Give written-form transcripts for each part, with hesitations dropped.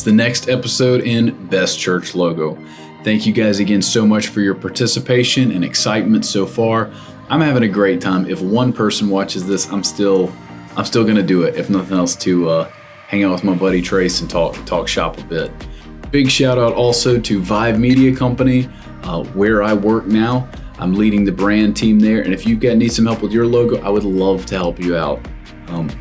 It's the next episode in Best Church Logo. Thank you guys again so much for your participation and excitement so far. I'm having a great time. If one person watches this, I'm still gonna do it, if nothing else, to hang out with my buddy Trace and talk shop a bit. Big shout out also to Vive Media Company, where I work now. I'm leading the brand team there, and if you guys need some help with your logo, I would love to help you out.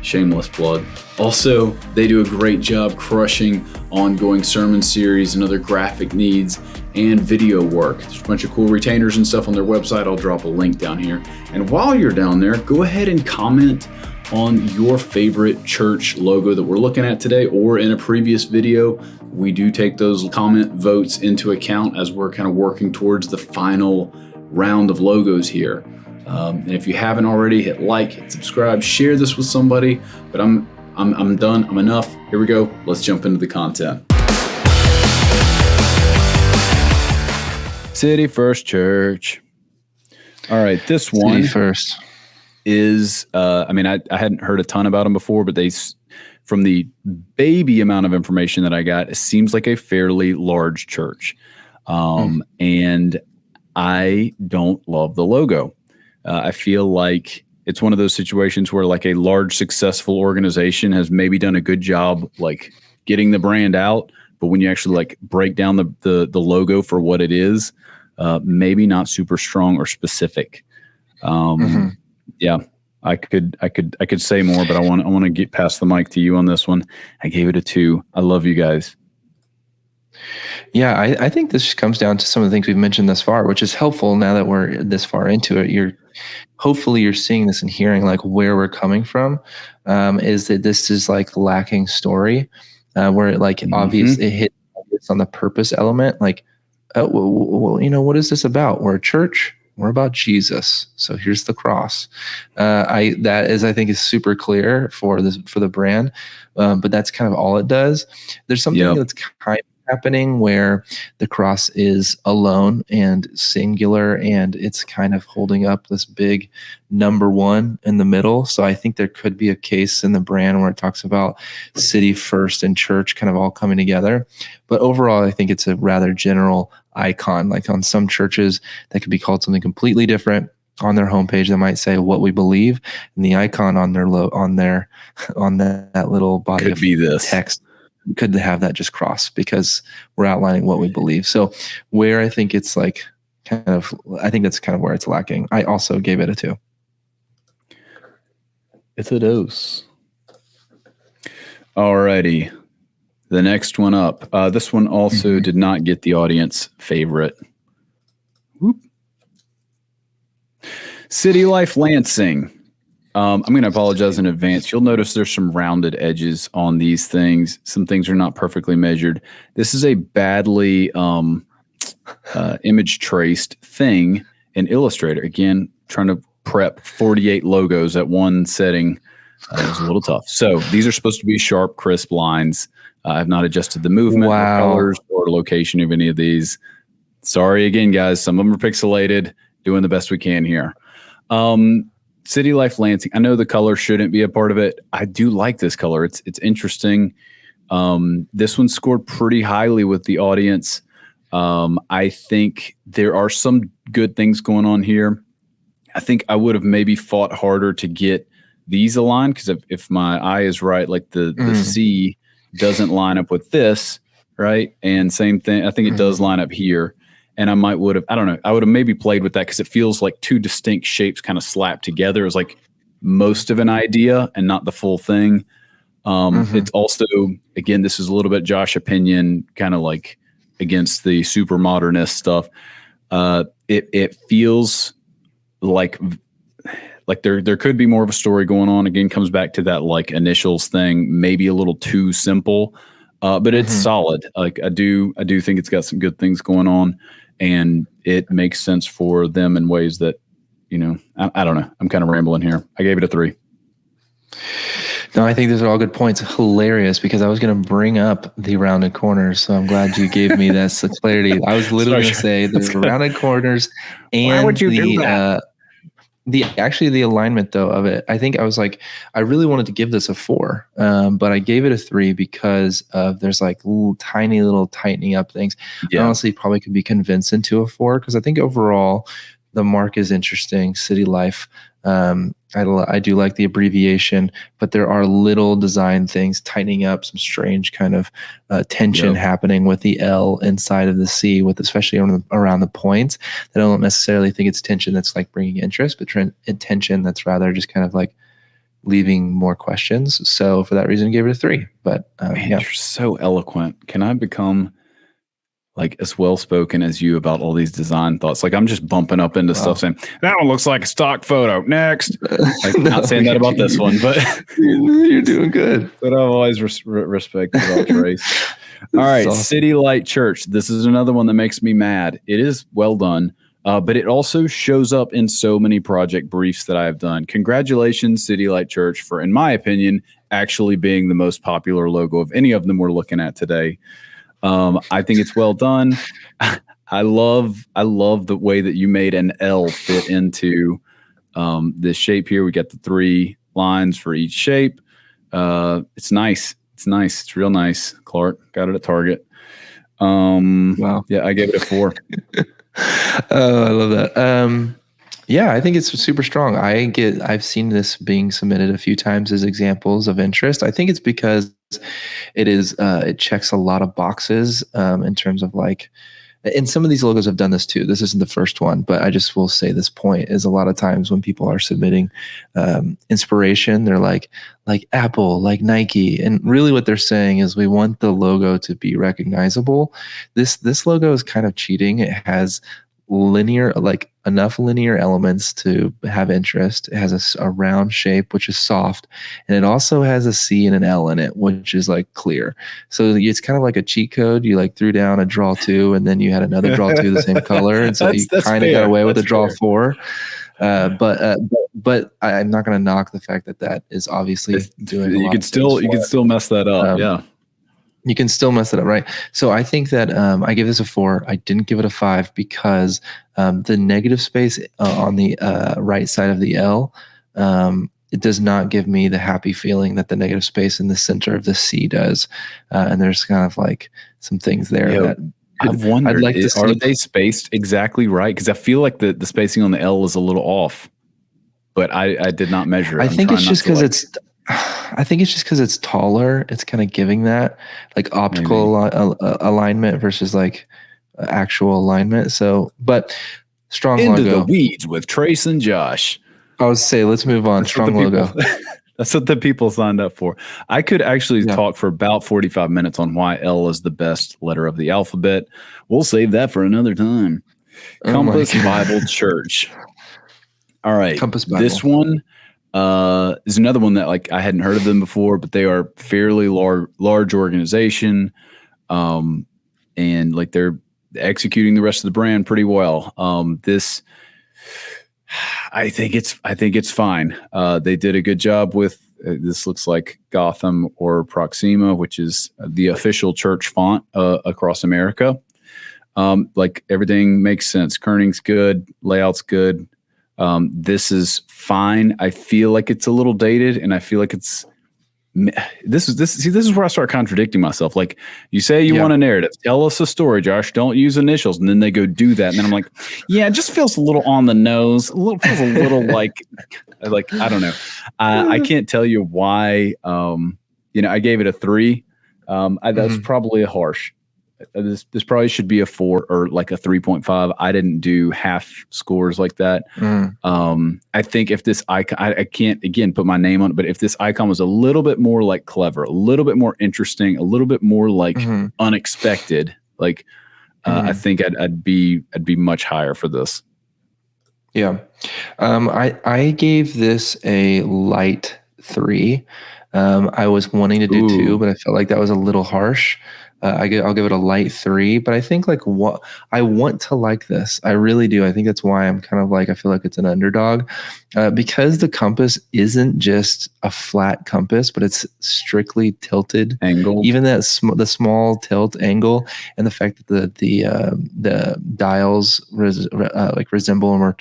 Shameless plug. Also, they do a great job crushing ongoing sermon series and other graphic needs and video work. There's a bunch of cool retainers and stuff on their website. I'll drop a link down here. And while you're down there, go ahead and comment on your favorite church logo that we're looking at today or in a previous video. We do take those comment votes into account as we're kind of working towards the final round of logos here. And if you haven't already, hit like, hit subscribe, share this with somebody. But I'm done. I'm enough. Here we go. Let's jump into the content. City First Church. All right, this one City First is. I hadn't heard a ton about them before, but from the baby amount of information that I got, it seems like a fairly large church, and I don't love the logo. I feel like it's one of those situations where like a large successful organization has maybe done a good job like getting the brand out, but when you actually like break down the logo for what it is, maybe not super strong or specific. Yeah, I could say more, but I want to get past the mic to you on this one. I gave it a 2. I love you guys. Yeah, I think this comes down to some of the things we've mentioned thus far, which is helpful now that we're this far into it. Hopefully you're seeing this and hearing like where we're coming from, is that this is like lacking story, where it like obvious, it hits on the purpose element. Like, well, what is this about? We're a church. We're about Jesus. So here's the cross. I think is super clear for the brand, but that's kind of all it does. There's something that's kind of happening where the cross is alone and singular, and it's kind of holding up this big number 1 in the middle. So I think there could be a case in the brand where it talks about city first and church kind of all coming together. But overall, I think it's a rather general icon. Like on some churches, that could be called something completely different. On their homepage, they might say what we believe, and the icon on that little body could of be this text could have that just cross, because we're outlining what we believe. So where I think it's like I think that's kind of where it's lacking. I also gave it a 2. It's a dose. Alrighty. The next one up. This one also did not get the audience favorite. Whoop. City Life Lansing. I'm going to apologize in advance. You'll notice there's some rounded edges on these things. Some things are not perfectly measured. This is a badly image traced thing in Illustrator. Again, trying to prep 48 logos at one setting was a little tough. So these are supposed to be sharp, crisp lines. I've not adjusted the movement or colors or location of any of these. Sorry again, guys. Some of them are pixelated. Doing the best we can here. City Life Lansing. I know the color shouldn't be a part of it. I do like this color. It's interesting. This one scored pretty highly with the audience. I think there are some good things going on here. I think I would have maybe fought harder to get these aligned, because if my eye is right, like the C doesn't line up with this, right? And same thing. I think it does line up here. And I would have maybe played with that, because it feels like two distinct shapes kind of slapped together. It's like most of an idea and not the full thing. It's also, again, this is a little bit Josh opinion, kind of like against the super modernist stuff. It feels like there could be more of a story going on. Again, comes back to that like initials thing, maybe a little too simple, but it's solid. Like I do think it's got some good things going on, and it makes sense for them in ways that, I don't know. I'm kind of rambling here. I gave it a 3. No, I think those are all good points. Hilarious, because I was going to bring up the rounded corners, so I'm glad you gave me that clarity. I was literally going to say the rounded corners and The alignment though of it, I think I was like, I really wanted to give this a 4, but I gave it a 3 because of there's like tiny little tightening up things. Yeah. I honestly probably could be convinced into a 4 because I think overall the mark is interesting. City Life. I do like the abbreviation, but there are little design things tightening up, some strange kind of tension happening with the L inside of the C, with especially around the points. I don't necessarily think it's tension that's like bringing interest, but tension that's rather just kind of like leaving more questions. So for that reason, I gave it a 3. But Man, you're so eloquent. Can I become like as well spoken as you about all these design thoughts? Like I'm just bumping up into stuff saying that one looks like a stock photo. Next, like not saying that about this one, but you're doing good. But I've always respected about Trace. All right, awesome. City Light Church. This is another one that makes me mad. It is well done, but it also shows up in so many project briefs that I have done. Congratulations, City Light Church, for, in my opinion, actually being the most popular logo of any of them we're looking at today. I think it's well done. I love the way that you made an L fit into this shape here. We got the 3 lines for each shape. It's nice. It's nice. It's real nice. Clark got it at Target. Wow. Yeah, I gave it a 4. Oh, I love that. Yeah, I think it's super strong. I've seen this being submitted a few times as examples of interest. I think it's because it checks a lot of boxes in terms of like, and some of these logos have done this too. This isn't the first one, but I just will say this point is a lot of times when people are submitting inspiration, they're like Apple, like Nike. And really what they're saying is we want the logo to be recognizable. This logo is kind of cheating. It has enough linear elements to have interest. It has a round shape, which is soft. And it also has a C and an L in it, which is like clear. So it's kind of like a cheat code. You like threw down a draw 2 and then you had another draw 2 the same color. And so you kind of got away with a draw 4. But I'm not going to knock the fact that is obviously doing you could still mess that up. Yeah. You can still mess it up, right? So I think that I give this a 4. I didn't give it a 5 because the negative space on the right side of the L, it does not give me the happy feeling that the negative space in the center of the C does. And there's kind of like some things there that I've wondered, I'd like to see. Are they spaced exactly right? Because I feel like the spacing on the L is a little off, but I did not measure it. I think it's just because it's taller. It's kind of giving that like optical alignment versus like actual alignment. So, but strong into logo. The weeds with Trace and Josh. I would say let's move on. That's strong logo. That's what the people signed up for. I could actually talk for about 45 minutes on why L is the best letter of the alphabet. We'll save that for another time. Compass Bible Church. All right. Compass Bible. This one is another one that like I hadn't heard of them before, but they are fairly large organization, and like they're executing the rest of the brand pretty well. This, I think it's fine. They did a good job with this. Looks like Gotham or Proxima, which is the official church font across America. Like everything makes sense. Kerning's good, layout's good. This is fine. I feel like it's a little dated, and I feel like this is where I start contradicting myself. Like you say you want a narrative, tell us a story, Josh. Don't use initials, and then they go do that, and then I'm like, yeah, it just feels a little on the nose. Feels a little like I don't know. I can't tell you why. I gave it a 3. That's probably a harsh. This probably should be a 4 or like a 3.5. I didn't do half scores like that. I think if this icon, I can't again put my name on it, but if this icon was a little bit more like clever, a little bit more interesting, a little bit more like unexpected, like I think I'd be much higher for this. Yeah, I gave this a light 3. I was wanting to do 2, but I felt like that was a little harsh. I'll give it a light 3, but I think like what I want to like this. I really do. I think that's why I'm kind of like, I feel like it's an underdog because the compass isn't just a flat compass, but it's strictly tilted. Angled. Even that the small tilt angle and the fact that the dials like resemble a more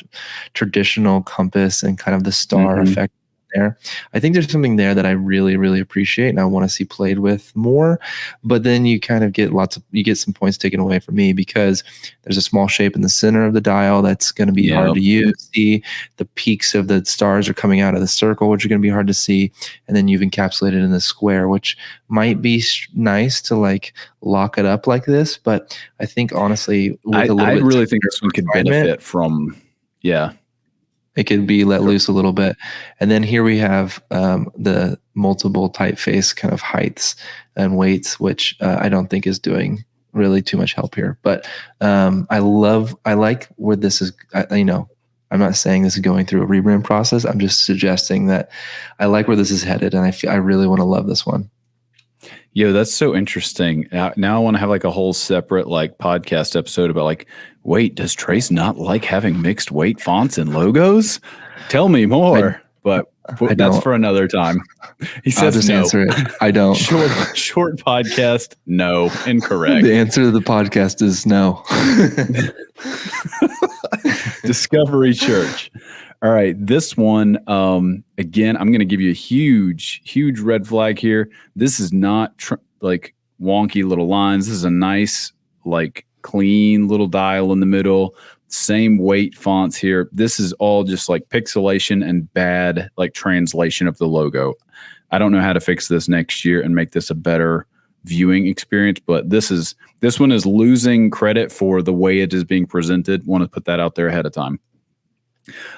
traditional compass and kind of the star effect there. I think there's something there that I really, really appreciate and I want to see played with more. But then you kind of get you get some points taken away from me because there's a small shape in the center of the dial that's going to be hard to use. See, the peaks of the stars are coming out of the circle, which are going to be hard to see. And then you've encapsulated in the square, which might be nice to like lock it up like this. But I think honestly, with I really think this one could benefit from, it could be let loose a little bit. And then here we have the multiple typeface kind of heights and weights, which I don't think is doing really too much help here. But I like where this is, I'm not saying this is going through a rebrand process. I'm just suggesting that I like where this is headed. And I really want to love this one. Yo, that's so interesting. Now I want to have like a whole separate like podcast episode about like, wait, does Trace not like having mixed weight fonts and logos? Tell me more. But that's for another time. He says I'll just answer it. I don't. Short podcast. No, incorrect. The answer to the podcast is no. Discovery Church. All right, this one, again, I'm going to give you a huge red flag here. This is not like wonky little lines. This is a nice, like clean little dial in the middle. Same weight fonts here. This is all just like pixelation and bad like translation of the logo. I don't know how to fix this next year and make this a better viewing experience, but this one is losing credit for the way it is being presented. Want to put that out there ahead of time.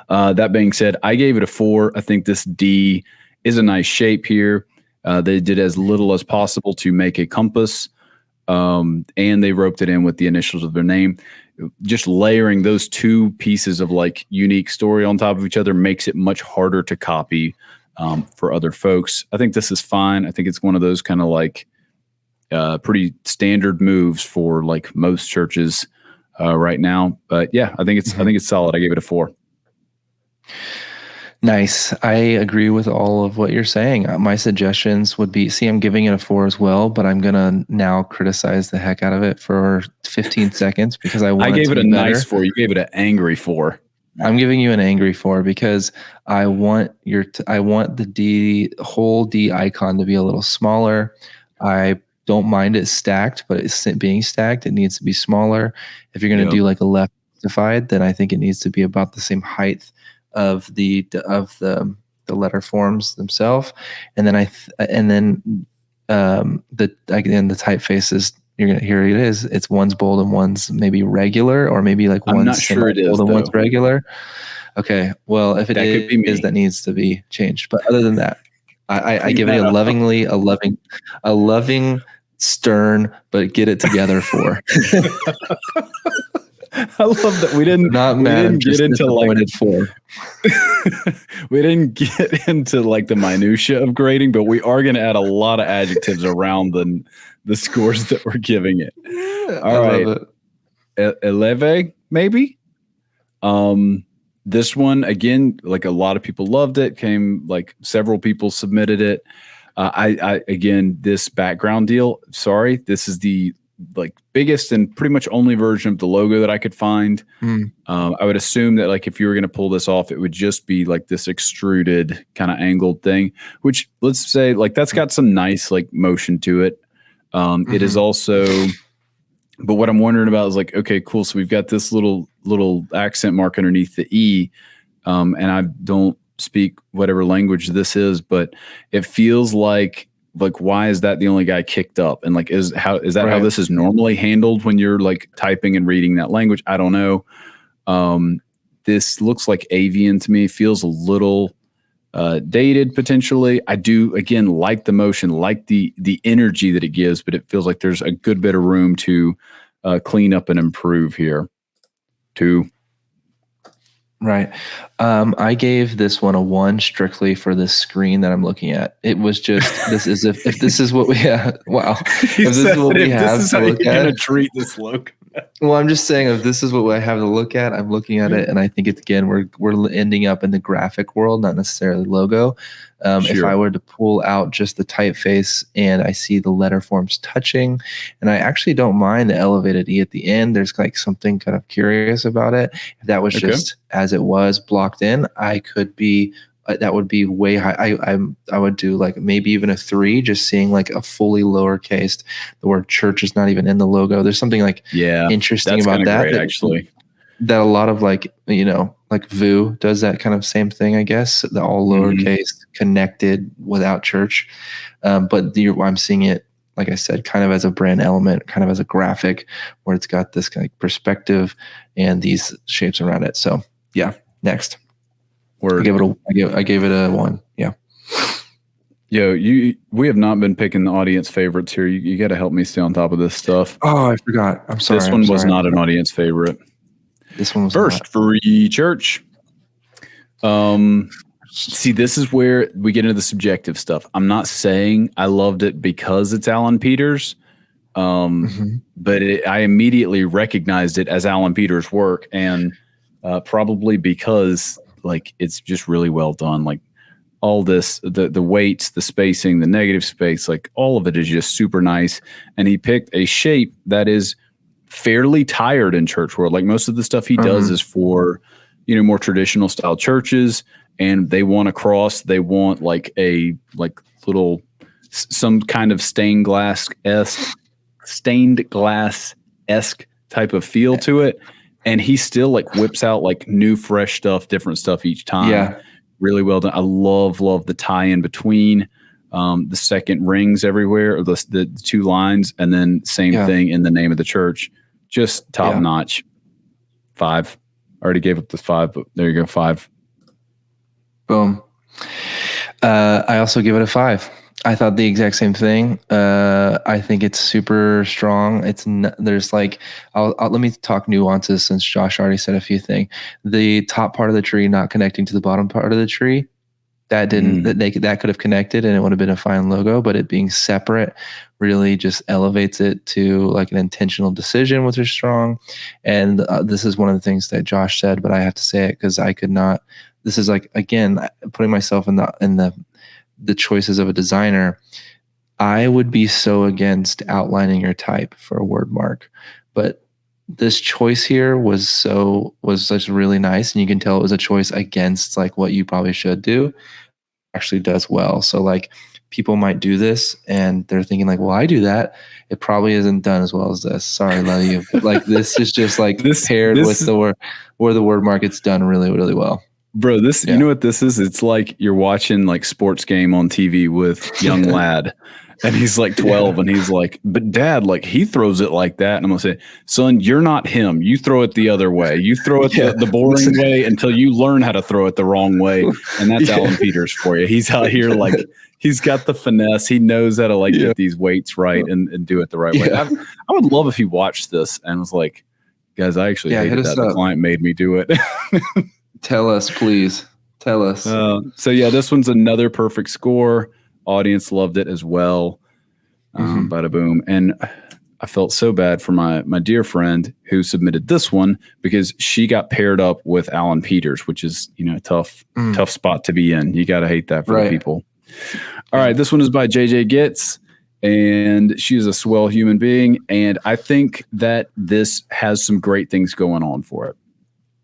That being said, I gave it a 4. I think this D is a nice shape here. They did as little as possible to make a compass, and they roped it in with the initials of their name. Just layering those two pieces of like unique story on top of each other makes it much harder to copy for other folks. I think this is fine. I think it's one of those kind of like pretty standard moves for like most churches right now. But yeah, I think it's solid. I gave it a 4. Nice. I agree with all of what you're saying. My suggestions would be, I'm giving it a 4 as well, but I'm going to now criticize the heck out of it for 15 seconds because I gave it a nice 4. You gave it an angry 4. I'm giving you an angry 4 because I want the whole D icon to be a little smaller. I don't mind it stacked, but it's being stacked. It needs to be smaller. If you're going to do like a left justified, then I think it needs to be about the same height of the letter forms themselves, and then the typeface is, you're gonna, here it is. It's one's bold and one's maybe regular, or maybe like one's not sure it is bold and one's regular. Okay, well if it is, that needs to be changed. But other than that, I give it a loving, stern, but get it together 4. I love that we didn't get into like 4. We didn't get into like the minutia of grading, but we are going to add a lot of adjectives around the scores that we're giving it. All right, Eleve maybe. This one again, like a lot of people loved it. Like several people submitted it. I again, this background deal. Sorry, this is the like biggest and pretty much only version of the logo that I could find. I would assume that like if you were going to pull this off, it would just be like this extruded kind of angled thing, which let's say like that's got some nice like motion to it. It is also, but what I'm wondering about is like, okay, cool. So we've got this little accent mark underneath the E. And I don't speak whatever language this is, but it feels like why is that the only guy kicked up? And like is that how this is normally handled when you're like typing and reading that language? I don't know. This looks like avian to me. Feels a little dated potentially. I do again like the motion, like the energy that it gives, but it feels like there's a good bit of room to clean up and improve here. 2. Right. I gave this one a 1 strictly for this screen that I'm looking at. It was just, this is if this is what we have. Wow. If this is what we have to look at. Going to treat this logo. Well, I'm just saying, if this is what I have to look at, I'm looking at it, and I think it's, again, we're ending up in the graphic world, not necessarily logo. If I were to pull out just the typeface and I see the letter forms touching, and I actually don't mind the elevated E at the end. There's like something kind of curious about it. If that was just as it was blocked in, I could be. That would be way high. I would do like maybe even a 3, just seeing like a fully lowercase. The word church is not even in the logo. There's something like interesting about that. Great, actually, that a lot of like Vu does that kind of same thing. I guess the all lowercase connected without church. But I'm seeing it, like I said, kind of as a brand element, kind of as a graphic, where it's got this kind of perspective and these shapes around it. So yeah, next. Word. I gave it a 1. Yeah. Yo, we have not been picking the audience favorites here. You got to help me stay on top of this stuff. Oh, I forgot. I'm sorry. This one was not an audience favorite. This one was First Free Church. See, this is where we get into the subjective stuff. I'm not saying I loved it because it's Alan Peters, but I immediately recognized it as Alan Peters' work, and probably because like it's just really well done. Like all this, the weights, the spacing, the negative space, like all of it is just super nice. And he picked a shape that is fairly tired in church world. Like most of the stuff he does is for, more traditional style churches, and they want a cross. They want like a little some kind of stained glass-esque type of feel to it. And he still like whips out like new, fresh stuff, different stuff each time. Yeah. Really well done. I love the tie in between the second rings everywhere, or the 2 lines, and then same thing in the name of the church. Just top notch. 5. I already gave up the 5, but there you go, 5. Boom. I also give it a 5. I thought the exact same thing. I think it's super strong. There's like, let me talk nuances since Josh already said a few things. The top part of the tree not connecting to the bottom part of the tree, that didn't. That could have connected and it would have been a fine logo. But it being separate really just elevates it to like an intentional decision, which is strong. And this is one of the things that Josh said, but I have to say it because I could not. This is like, again, putting myself in the choices of a designer. I would be so against outlining your type for a word mark, but this choice here was just really nice, and you can tell it was a choice against like what you probably should do. Actually does well. So like people might do this and they're thinking like, well, I do that. It probably isn't done as well as this. Sorry, love you. But like this is just like paired with the word where the word mark, it's done really, really well. Bro, you know what this is? It's like you're watching like sports game on TV with young lad, and he's like 12, and he's like, but dad, like he throws it like that. And I'm going to say, son, you're not him. You throw it the other way. You throw it the boring way until you learn how to throw it the wrong way. And that's Alan Peters for you. He's out here like, he's got the finesse. He knows how to like get these weights right and do it the right way. I would love if he watched this and was like, guys, I actually hated that. The client made me do it. Tell us, please. Tell us. So yeah, this one's another perfect score. Audience loved it as well. Bada boom. And I felt so bad for my dear friend who submitted this one because she got paired up with Alan Peters, which is, a tough spot to be in. You got to hate that for the people. All right. This one is by JJ Getz, and she's a swell human being. And I think that this has some great things going on for it.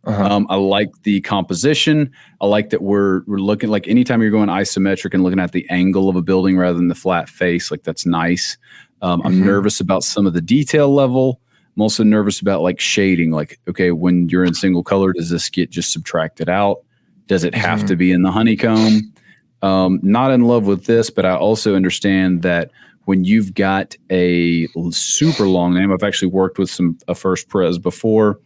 I like the composition. I like that we're looking like anytime you're going isometric and looking at the angle of a building rather than the flat face, like that's nice. I'm nervous about some of the detail level. I'm also nervous about like shading. Like, okay, when you're in single color, does this get just subtracted out? Does it have to be in the honeycomb? Not in love with this, but I also understand that when you've got a super long name, I've actually worked with a First Pres before.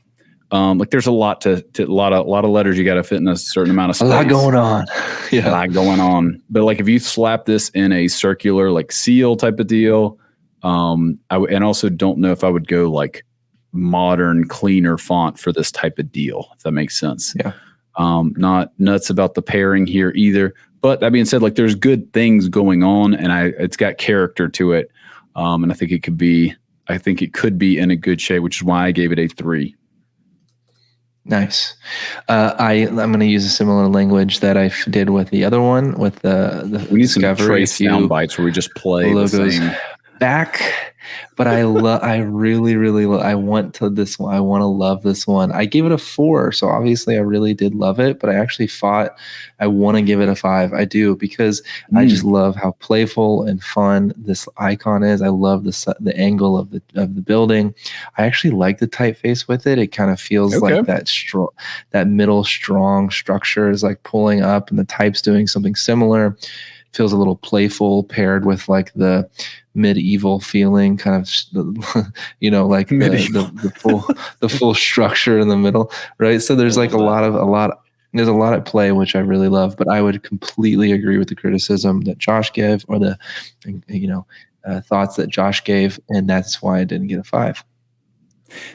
Like there's a lot a lot of letters you got to fit in a certain amount of space. A lot going on. A lot going on. But like if you slap this in a circular like seal type of deal, and also don't know if I would go like modern, cleaner font for this type of deal, if that makes sense. Yeah. Not nuts about the pairing here either. But that being said, like there's good things going on, and it's got character to it. And I think it could be in a good shape, which is why I gave it a 3. Nice. I'm going to use a similar language that I did with the other one, with the we need some Discovery. trace sound bites where we just play logos the same back. But I really I want to love this one. I gave it a 4, so obviously I really did love it, but I actually thought I want to give it a 5. I do, because I just love how playful and fun this icon is. I love the angle of the building. I actually like the typeface with it. It kind of feels like that middle strong structure is like pulling up, and the type's doing something similar. Feels a little playful, paired with like the medieval feeling, kind of, like the full structure in the middle, right? So there's like a lot at play, which I really love. But I would completely agree with the criticism that Josh gave, or the thoughts that Josh gave, and that's why I didn't get a 5.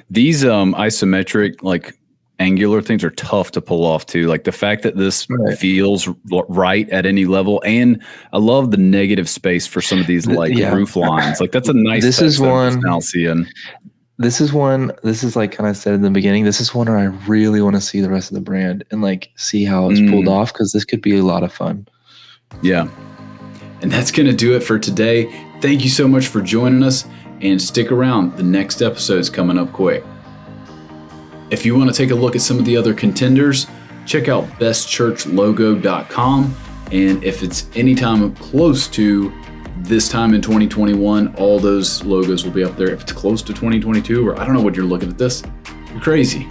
These isometric, like angular things, are tough to pull off too. Like the fact that this feels right at any level, and I love the negative space for some of these roof lines. Like that's a nice. This is one. Now seeing. This is like kind of said in the beginning. This is one where I really want to see the rest of the brand and like see how it's pulled off, because this could be a lot of fun. Yeah, and that's gonna do it for today. Thank you so much for joining us, and stick around. The next episode's coming up quick. If you want to take a look at some of the other contenders, check out bestchurchlogo.com. And if it's any time close to this time in 2021, all those logos will be up there. If it's close to 2022, or I don't know what you're looking at this, you're crazy.